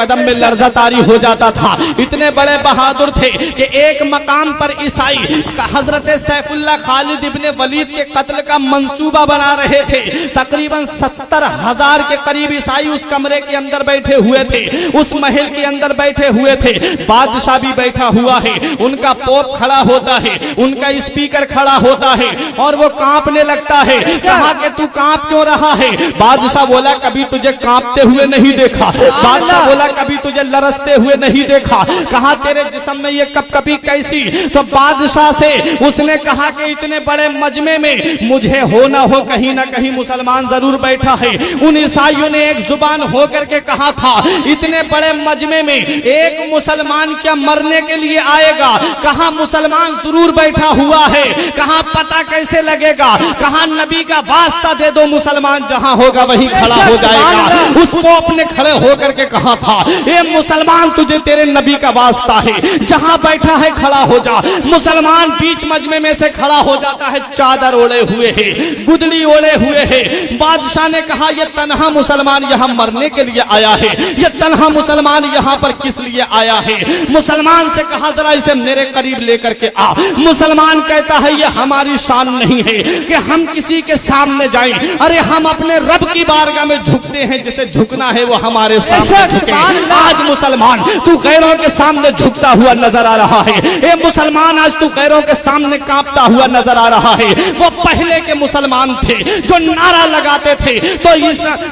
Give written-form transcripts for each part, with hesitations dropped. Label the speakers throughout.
Speaker 1: قدم میں لرزہ طاری ہو جاتا تھا. اتنے بڑے بہادر تھے کہ ایک مقام پر عیسائی حضرت سیف اللہ خالد ابن ولید کے قتل کا منصوبہ بنا رہے تھے. تقریباً 70,000 کے قریب عیسائی اس کمرے کے اندر بیٹھے ہوئے تھے, اس محل کے اندر بیٹھے ہوئے تھے. بادشاہ بھی بیٹھا ہوا ہے, ان کا پوپ کھڑا ہوتا ہے, ان کا اسپیکر کھڑا ہوتا ہے اور وہ کانپنے لگتا ہے. کہا کہ تو کانپ کیوں رہا ہے؟ بادشاہ بولا کبھی تجھے کانپتے ہوئے نہیں دیکھا. بادشاہ بولا کبھی تجھے لرزتے ہوئے نہیں دیکھا. کہا تیرے جسم میں یہ کپ کپی کیسی؟ تو بادشاہ سے اس نے کہا کہ اتنے بڑے مجمع میں مجھے ہو نہ ہو کہیں نہ کہیں مسلمان ضرور بیٹھا ہے. ان عیسائیوں نے ایک زبان ہو کر کے کہا تھا اتنے بڑے مجمع میں ایک مسلمان کیا مرنے کے لیے آئے گا؟ کہا مسلمان ضرور بیٹھا ہوا ہے. کہا پتہ کیسے لگے گا؟ کہا نبی کا واسطہ دے دو, مسلمان جہاں ہوگا وہی کھڑا ہو جائے گا. اس پوپ نے کھڑے ہو کر کے کہا تھا اے مسلمان تجھے تیرے نبی کا واسطہ ہے, جہاں بیٹھا ہے کھڑا ہو جا. مسلمان بیچ مجمع میں سے کھڑا ہو جاتا ہے, چادر اوڑے ہوئے ہے, گدلی اوڑے ہوئے ہے. بادشاہ نے کہا یہ تنہا مسلمان یہاں مرنے کے لیے آیا ہے, یہ تنہا مسلمان یہاں پر کس لیے آیا ہے؟ مسلمان سے کہا ذرا اسے میرے قریب لے کر کے آ. مسلمان کہتا ہے یہ ہماری شان نہیں ہے کہ ہم کسی کے سامنے جائیں. ارے ہم اپنے رب کی بارگاہ میں جھکتے ہیں, جسے جھکنا ہے وہ ہمارے سامنے جھکے. آج مسلمان تو غیروں کے سامنے جھکتا ہوا نظر آ رہا ہے. اے مسلمان آج تو غیروں کے سامنے کانپتا ہوا نظر آ رہا ہے. وہ پہلے کے مسلمان تھے جو نعرہ لگاتے تھے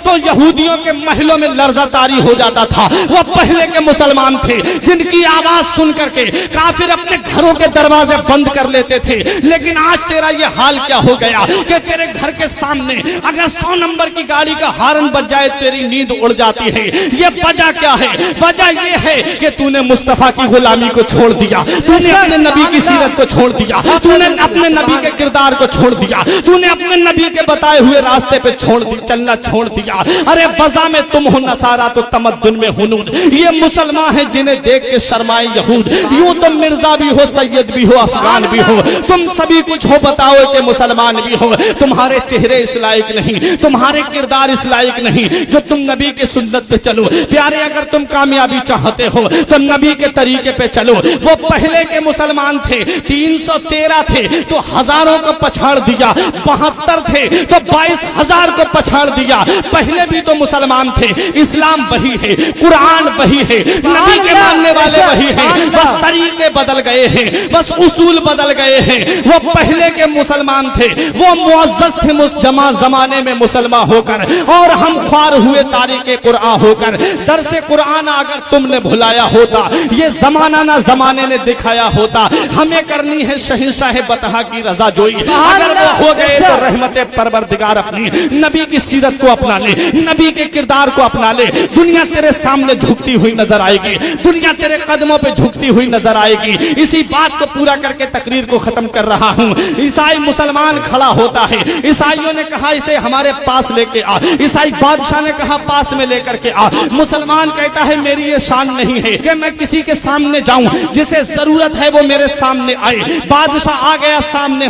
Speaker 1: تو یہودیوں کے محلوں میں لرزہ طاری ہو جاتا تھا. وہ پہلے کے مسلمان تھے جن کی آواز سن کر کے کافر اپنے گھروں کے دروازے بند کر لیتے تھے. لیکن آج تیرا یہ حال کیا ہو گیا کہ تیرے گھر کے سامنے اگر 100 نمبر کی گاڑی کا ہارن بج جائے تیری نیند اڑ جاتی ہے. یہ وجہ کیا ہے؟ وجہ یہ ہے کہ تو نے مصطفیٰ کی غلامی کو چھوڑ دیا, تو نے اپنے نبی کی سیرت کو چھوڑ دیا, تو نے اپنے نبی کے کردار کو چھوڑ دیا, تو نے اپنے نبی کے بتائے ہوئے راستے پہ چلنا چھوڑ دیا. ارے وضع میں تم ہو نصارا تو تمدن میں ہنود. یہ مسلمان ہیں جنہیں دیکھ کے شرمائے یہود. یوں تم مرزا بھی ہو, سید بھی ہو, افغان بھی ہو, تم سبھی کچھ ہو, بتاؤ کہ مسلمان بھی ہو. تمہارے چہرے اس لائق نہیں, تمہارے کردار اس لائق نہیں جو تم نبی کے سنت پہ چلو. پیارے اگر تم کامیابی چاہتے ہو تو نبی کے طریقے پہ چلو. وہ پہلے کے مسلمان تھے 313 تھے تو ہزاروں کو پچھاڑ دیا, 72 تھے تو 22,000 کو پچھاڑ دیا. پہلے بھی تو مسلمان تھے. اسلام وہی ہے, قرآن وہی ہے, نبی کے ماننے والے وہی ہیں, بس طریقے بدل گئے ہیں, بس اصول بدل گئے ہیں. وہ پہلے کے مسلمان تھے, وہ معزز تھے جمع زمانے میں مسلمان ہو کر, اور ہم خوار ہوئے تاریخ قرآن ہو کر. درس قرآن اگر تم نے بھلایا ہوتا, یہ زمانہ نہ زمانے نے دکھایا ہوتا. ہمیں کرنی ہے شہنشاہ بطحا کی رضا جوئی. اگر وہ ہو گئے تو رحمت پروردگار اپنی نبی کی سیرت کو اپنا لے, نبی کے کردار کو اپنا لے. دنیا تیرے سامنے جھکتی ہوئی نظر آئے گی, دنیا تیرے قدموں پہ جھکتی ہوئی نظر آئے گی. اسی بات کو پورا کر کے تقریر کو ختم کر رہا ہوں. عیسائی مسلمان کھڑا ہوتا ہے, عیسائیوں نے کہا اسے ہمارے پاس لے کے آ. عیسائی بادشاہ نے کہا پاس میں لے کر کے آ. مسلمان کہتا ہے میری یہ شان نہیں ہے کہ میں کسی کے سامنے جاؤں, جسے ضرورت ہے وہ میرے سامنے آئے. بادشاہ آ گیا سامنے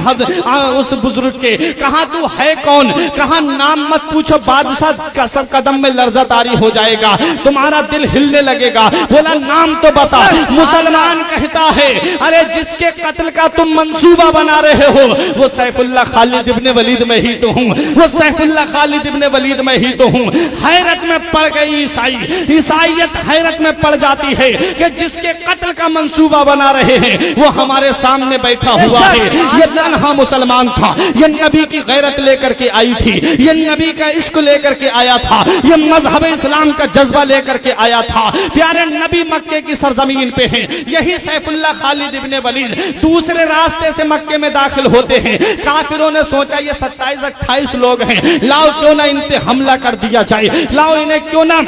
Speaker 1: اس بزرگ کے, کہا تو ہے کون؟ کہا نام مت پوچھو. بادشاہ کا سب قدم میں لرزہ طاری ہو جائے گا, تمہارا دل ہلنے لگے گا. بولا نام تو بتا. مسلمان کہتا ہے ارے جس کے قتل کا تم منصوبہ بنا رہے ہو وہ سیف اللہ خالد ابن ولید میں ہی تو ہوں, وہ سیف اللہ خالد ابن ولید میں ہی تو ہوں. حیرت میں پڑ گئی عیسائی, عیسائیت حیرت میں پڑ جاتی ہے کہ جس کے قتل کا منصوبہ بنا رہے ہیں وہ ہمارے سامنے بیٹھا ہوا ہے. یہ تنہا مسلمان تھا, یہ نبی کی غیرت لے کر کے آئی تھی, یہ نبی کا عشق لے کر کے آیا تھا, یہ مذہب اسلام کا جذبہ لے کر کے آیا تھا. پیارے نبی مکے کی سرزمین پہ ہیں, یہی سیف اللہ خالد ابن ولید دوسرے راستے سے مکے میں داخل ہوتے ہیں. کافروں نے سوچا یہ 27-28 لوگ ہیں, لاؤ کیوں نہ ان پہ حملہ کر دیا جائے, لاؤ انہیں کیوں نہ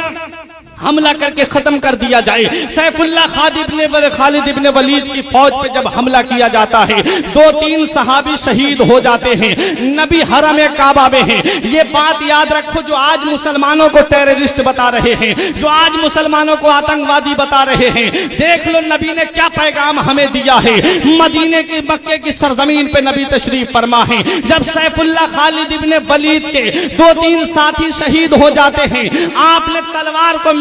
Speaker 1: حملہ کر کے ختم کر دیا جائے. سیف اللہ خالد ابن ولید کی فوج پہ جب حملہ کیا جاتا ہے 2-3 صحابی شہید ہو جاتے ہیں. نبی حرم کعبہ میں ہیں. یہ بات یاد رکھو, جو آج مسلمانوں کو ٹیررسٹ بتا رہے ہیں, جو آج مسلمانوں کو آتنکوادی بتا رہے ہیں, دیکھ لو نبی نے کیا پیغام ہمیں دیا ہے. مدینے کی مکے کی سرزمین پہ نبی تشریف فرما ہے. جب سیف اللہ خالد ابن ولید کے 2-3 ساتھی شہید ہو جاتے ہیں, آپ نے تلوار کو